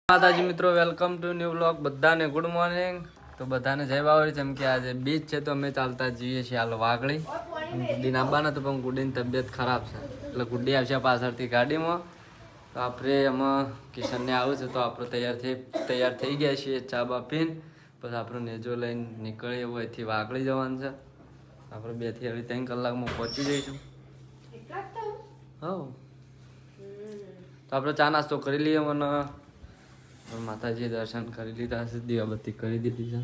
માતાજી મિત્રો, welcome to new blog. બધાને ગુડ મોર્નિંગ. તો બધાને જય બાવળી. જેમ કે આજે બીચ છે તો અમે ચાલતા જઈએ છીએ હાલ વાગળી. ગુડી નાબાના તો પણ ગુડીની તબિયત ખરાબ છે એટલે ગુડી આવશે પાછળથી ગાડીમાં. તો આપણે એમાં કિશનને આવું છે તો આપણે તૈયાર થઈ ગયા છીએ ચા બા પીને. પછી આપણે નેજો લઈને નીકળીએ એવું અહીંથી વાગળી જવાનું છે. આપણે 2 થી 3 કલાકમાં પહોંચી જઈશું. હા, તો આપણે ચા નાસ્તો કરી લઈએ. મને માતાજીએ દર્શન કરી લીધા છે, દીવાબત્તી કરી દીધી છે.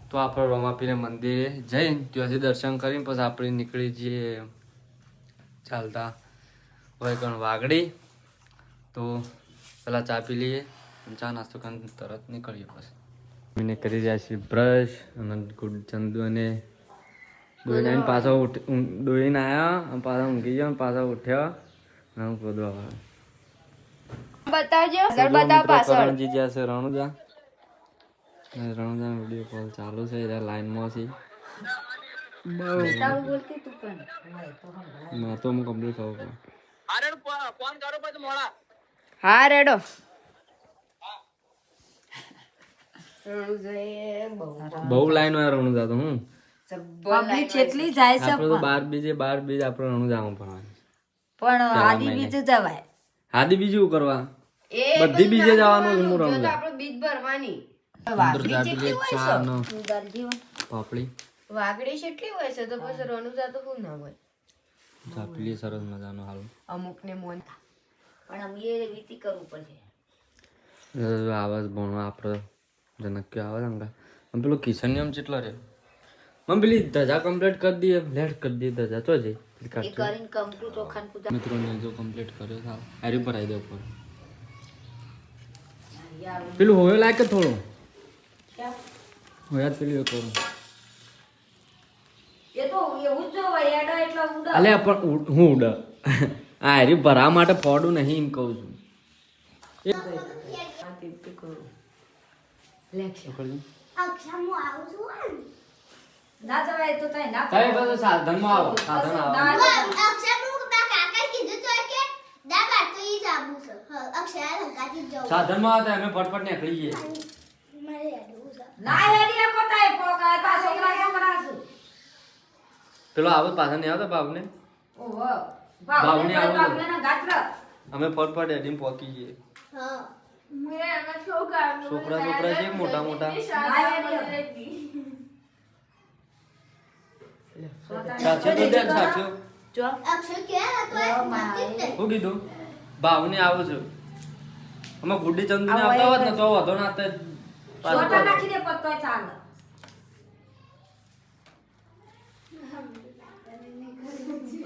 તો આપણે રમાપીને મંદિરે જઈને ત્યાંથી દર્શન કરીને પછી આપણે નીકળી જઈએ ચાલતા હોય કણ વાગડી. તો પેલા ચા પી લઈએ, ચા નાસ્તો કરીને તરત નીકળીએ. પછી એને કરી રહ્યા છીએ બ્રશ અને ચંદુ અને દોઈને પાછો દોઈને આવ્યા અને પાછા ઊંઘી ગયા, પાછા ઉઠ્યા. બતાવજો બતાવ પાછળ રણજી જ્યાં છે રણુજા વિડીયો કોલ ચાલુ છે, લાઈનમાં છે. તો હું કમ્પ્લીટ થવું. હા રેડો. બહુ લાઈન હોય રણુજા તો હું પબ્લિક કેટલી જાય છે આપણે તો 12 બીજ આપણે રણુજામાં ભણવાનું. પણ આદિ બીજ જવાય. આદિ બીજું કરવા બધી બીજે જવાનું છે. હું રણુજા આપણે બીજ ભરવાની પાપડી વાગડી કેટલી હોય છે તો પછી રણુજા તો શું ના હોય. ચાપલી સરસ મજાનો હાલ અમુક ને મોન પણ અમે એ રીતિ કરવું પડશે. આવાજ ભણવા આપણે જનક કે આવે અંગા આમ પેલો કિશન નિયમ કેટલો રે મમ પેલી ધજા કમ્પ્લીટ કરી દઈએ. લેટ કરી દઈએ ધજા તો જઈ એ કરીને કમ્પ્લીટ ઓખાન પૂજા મિત્રોને જો કમ્પ્લીટ કર્યો था આરી પર આવી દે ઉપર પેલું હોયો લાગે કે થોડું હોયા પેલું એ કરું એ તો એવું જ હોય એડા એટલા ઉડા અલે પણ હું ઉડ આ આરી ભરા માટે ફોડું નહીં એમ કહું છું. ના જવાય તો તઈ ના તારે બધું સાધનમાં આવો સાધન આવો સાધનમાં આવતા અમે ફટફટ નીકળી જઈએ. ના હેડી કો તઈ પોકા પાછો છોકરા છે. પેલો આવો પાછા નહીં આવતા બાપને ઓહો ભાવને આવો બાપને ના ગાત્ર અમે ફટફટ એડીમ પહોંચી જઈએ. છોકરા છે મોટા મોટા સાચો તો દે સાચો હું કીધું ભાવને આવું છું. અમે ગુડી ચંદુ ને આવતા હોત ને તો વધો ના છોટા નાખી દે પત્તો ચાલ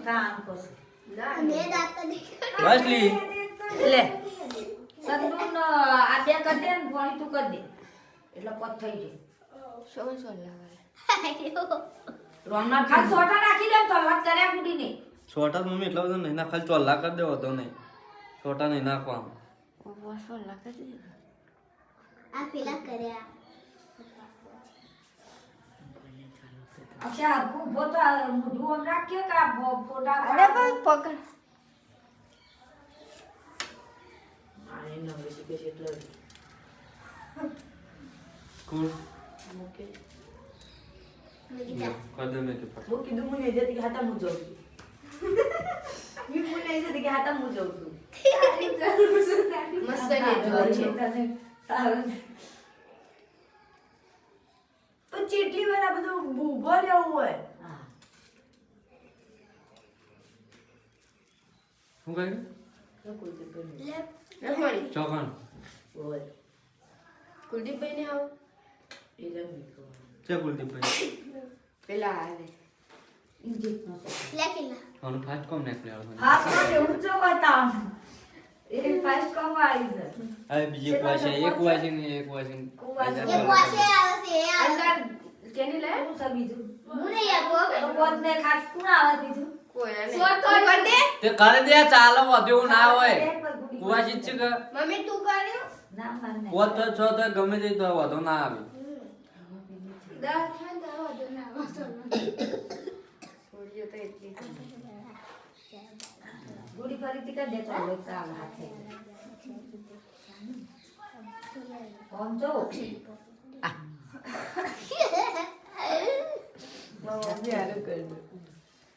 કામ કર બસ લી લે સંદૂન આ બે કર દે ને પાણી તું કર દે એટલે પત થઈ જાય. રોમના ખાલ છોટા નાખી દે તો વાત કર્યા ગુડી ને છોટા મમ્મી એટલા બધા નહીં ના ખાલી ચોલ્લા કરી દેવો તો નહીં છોટા નહીં નાખવાનું. અચ્છા ઉભો તો મોઢું આમ રાખ્યો કે આ ફોટા અરે ભાઈ પકડ આને નંબર છે એટલે કુલ ઓકે કર દે મે કે પર वो किदु मुने जति के हाथा मुजो मी मुने जति के हाथा मुजो मस्त ने जो છે તો ચેટલી વાર આ બધું ઊભો રહેવું હોય. શું કહ્યું ચોકણ કુલદીપભાઈ ને આવો છે કુલદીપભાઈ પેલા આવે આનું ફાસ્ટ કોમ નીકળી આવે. હા તો એવું જો બતાવ એ ફાસ્ટ કોમ આવી છે. હવે બીજી એક વાશે અંદર કેની લે હું સબ બીજું હું નહીં આતો પોત ને ખાસ કોણ આવે બીજું કોઈ નહીં સો તો કર દે તે કરી દે ચાલો વધ્યો ના હોય કુવાસી છે કે મમ્મી તું કર્યો ના મને પોત તો છો તો ગમે તે તો વધો ના આવે દા ખાન દા વધો ના આવે છોડીઓ તો એટલી ગુડી ફરીથી કરી દે ચાલો ચાલ હાથે કોમ તો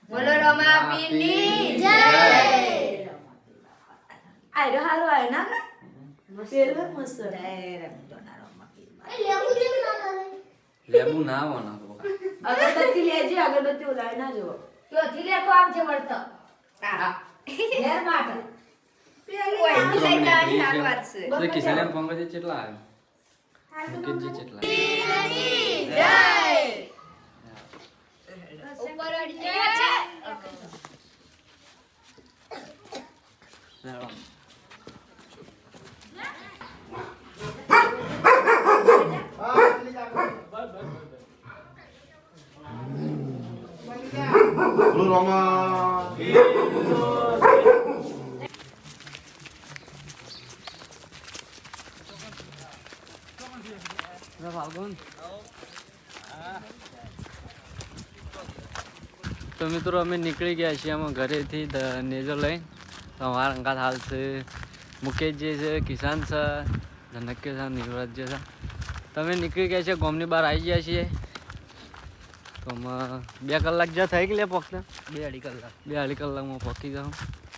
બોલો રમાપીરની જય આયરો હારો આય ના પેલો મસ્ત લેબુ ના હોના અગરબત્તી લેજે અગરબત્તી ઉલાય ના જો ક્યોથી લે તો આવજે વળતો હા ઘેર માટે પેલી આમ લઈ જવાની આ વાત છે કિસાન પંકજ કેટલા આવે મુકેશજી કેટલા જય ઉપર અડી છે તો મિત્રો અમે નીકળી ગયા છીએ અમે ઘરેથી નેજો લઈને તો અમારા અંગાત હાલ છે મુકેશજી છે કિસાન છે ધનક્ય છે નિવરાજ્ય છે તમે નીકળી ગયા છે ગામની બહાર આવી ગયા છીએ તો અમે 2 કલાક જ્યાં થઈ ગયા પહોંચતા 2-2.5 કલાકમાં પહોંચી જાઉં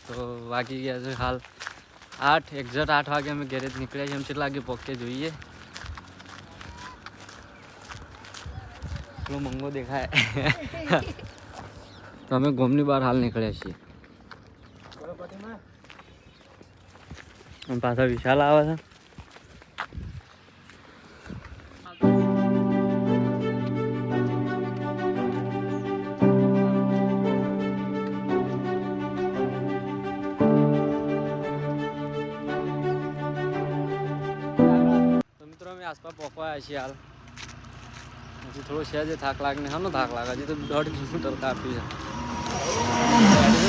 તો વાગી ગયા છે હાલ 8 એક્ઝેક્ટ 8 વાગે અમે ઘરેથી નીકળ્યા છીએ એમ કેટલા વાગે પહોંચીએ જોઈએ એટલો મંગો દેખાય તો અમે ગામની બહાર હાલ નીકળ્યા છીએ પાછા વિશાલ આવે છે તો મિત્રો અમે આસપાસ પહોંચવા છીએ હાલ હજી થોડો સહેજ થાક લાગે ને હાનો થાક લાગે હજી તો 1.5 કિલોમીટર કાપ્યું છે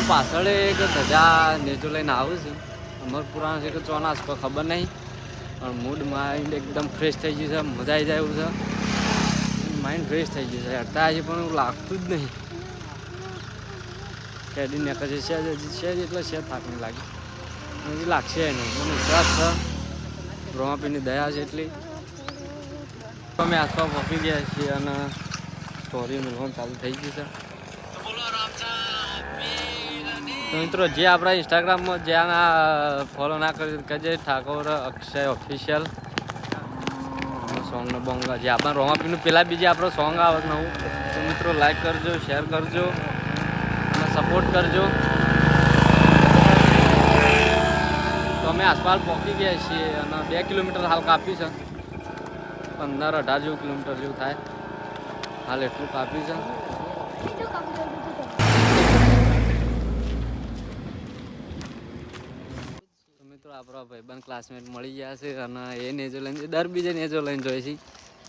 પાછળ એક ધજા નેજો લઈને આવું છું અમરપુરા છે કે ચોનાસ પર ખબર નહીં પણ મૂડ માઇન્ડ એકદમ ફ્રેશ થઈ ગયું છે મજા આવી જાય એવું છે માઇન્ડ ફ્રેશ થઈ ગયું છે હટતા હજી પણ એવું લાગતું જ નહીં કેડી નીકળે છે સહેજ એટલે સહેજ થાક નહીં લાગે હજી લાગશે નહીં મને વિશ્વાસ છે બ્રહ્માપીરની દયા છે એટલી અમે આસપાસ પહોંચી ગયા છીએ અને સ્ટોરી મેળવવાનું ચાલુ થઈ ગયું છે તો મિત્રો જે આપણા ઇન્સ્ટાગ્રામમાં જ્યાં ફોલો ના કરી કજે ઠાકોર અક્ષય ઓફિશિયલ સોંગનો બોંગ જે આપણા રોમાપીનું પેલા બીજે આપણો સોંગ આવે નવું તો મિત્રો લાઈક કરજો શેર કરજો અને સપોર્ટ કરજો તો અમે આસપાસ પહોંચી ગયા છીએ અને 2 કિલોમીટર હાલ કાપ્યું છે 15-18 જેવું કિલોમીટર જેવું થાય હાલ એટલું કાપ્યું છે આપણા ભાઈબંધ ક્લાસમેટ મળી ગયા છે અને એ નેજો લઈને દર બીજે નેજો લઈને જોઈએ છીએ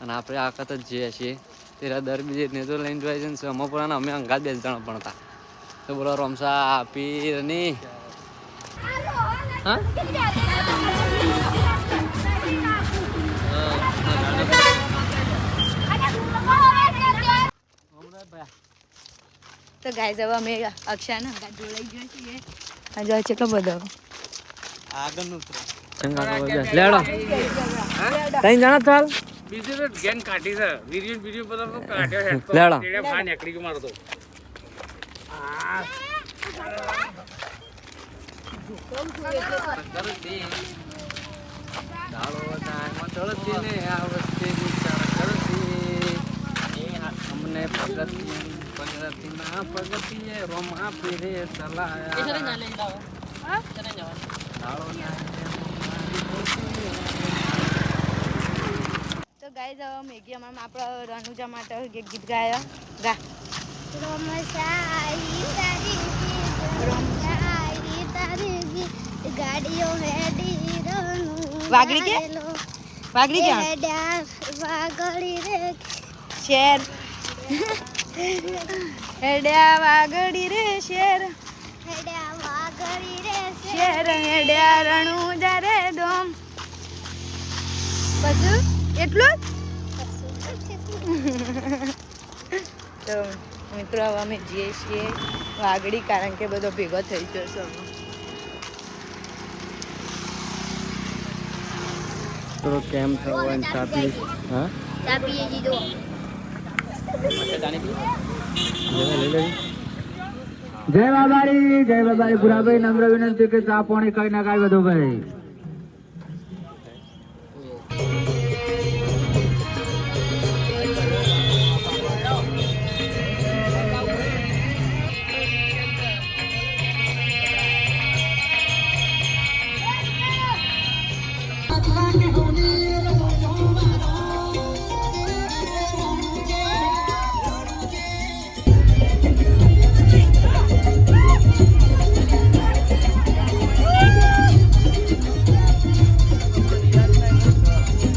અને આપણે આ વખત જ જઈએ છીએ તેરા દર બીજે નેજો લઈને જોઈએ છે ને અમોપુરાના અમે અંગાત 2 જણા ભણતા તો બોલો રમસા આપી ની હા તો ગાઈઝ હવે અમે અક્ષાના અંગાત જોડાઈ ગયા છીએ આ જો કેટલો બધો આગળનું લેડો 3 જણા ચાલ બીજું તો ગેન કાઢી છે વિડિયો બધા તો કાઢ્યો છે લેડો તેડે ફા નીકળી ગયો મારો તો અમને પ્રગતિએ રોમા પીરે ચલાયા તો ગાઈઝ હવે મેગી અમારા આપણે રનુજા માટે ગીત ગાયા ગા ગાડીઓ હેડી વાગડી કે વાગડી કે વાગડી રે શેર હેડ્યા વાગડી રે શેર હેડ્યા વાગડી રે શેર હેડ્યા રણુજા રે દોમ પછી એટલું તો મિત્રો હવે અમે જઈએ છીએ વાગડી કારણ કે બધો ભેગો થઈ જશે મિત્રો કેમ છો ચા પી હા ચા પીએ જી દો જય બાબારી ભુરાભાઈ નમ્ર વિનંતી કે ચા પાણી કઈ ના કઈ બધું ભાઈ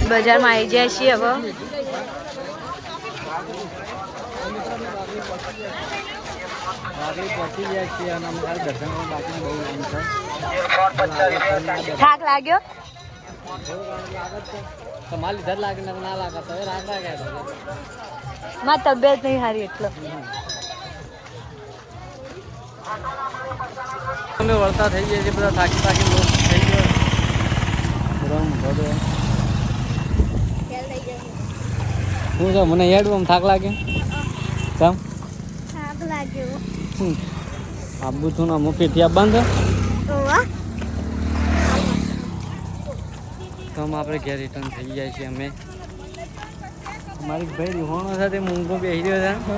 બજારમાં આવી જાય છીએ હવે પહોંચી ગયા છીએ અને અમારે દર્શન બાકી બહુ લાઈન છે થાક લાગ્યો તમારી લીધા લાગે ને ના લાગે તો રાગ લાગે મારી તબિયત નહીં સારી એટલે અમે વળતા થઈ ગયા છીએ બધા થાકી થાકી લોક થઈ ગયો રંગ બધો શું છે મને હેડવું આમ થાક લાગે કેમ થાક લાગ્યો આબુ તું ના મૂકી ત્યાં બંધ ઓવા તો આપણે ઘેર રિટર્ન થઈ ગયા છીએ અમે અમારી ભાઈ રિહોણો સાથે મૂંગો બેસી રહ્યો છે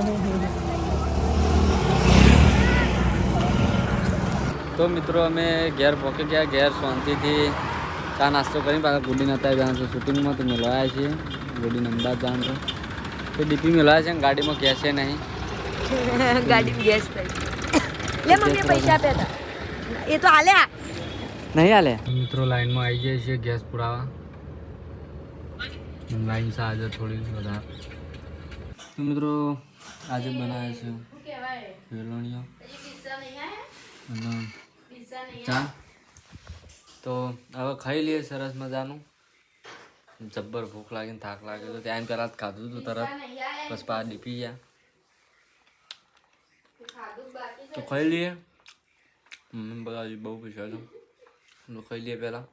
તો મિત્રો અમે ઘેર પહોંચી ગયા ઘેર શાંતિથી ચા નાસ્તો કરીને પાછા ગુડીને અત્યારે જવાનું છે શૂટિંગમાં તો મેળવાયા છીએ ગુડીને અમદાવાદ જવાનું છે તો ડીપી મેળવાયા છે ને ગાડીમાં ગેસ છે નહીં ગાડી ગેસ થઈ લે મમ્મી પૈસા આપ્યા હતા એ તો આલ્યા નહીં હાલે મિત્રો લાઈનમાં આવી જાય છે ગેસ પુરાવા લાઈન છે આજે થોડી વધારે તો મિત્રો આજે બનાવે છે વેલણીઓ અને ચા તો હવે ખાઈ લઈએ સરસ મજાનું જબ્બર ભૂખ લાગીને થાક લાગે તો ત્યાં પહેલાં ખાધું હતું તરત બસ પા ડીપી ગયા તો ખાઈ લઈએ બધા બહુ પૈસા છે ખાઈ લઈએ પહેલાં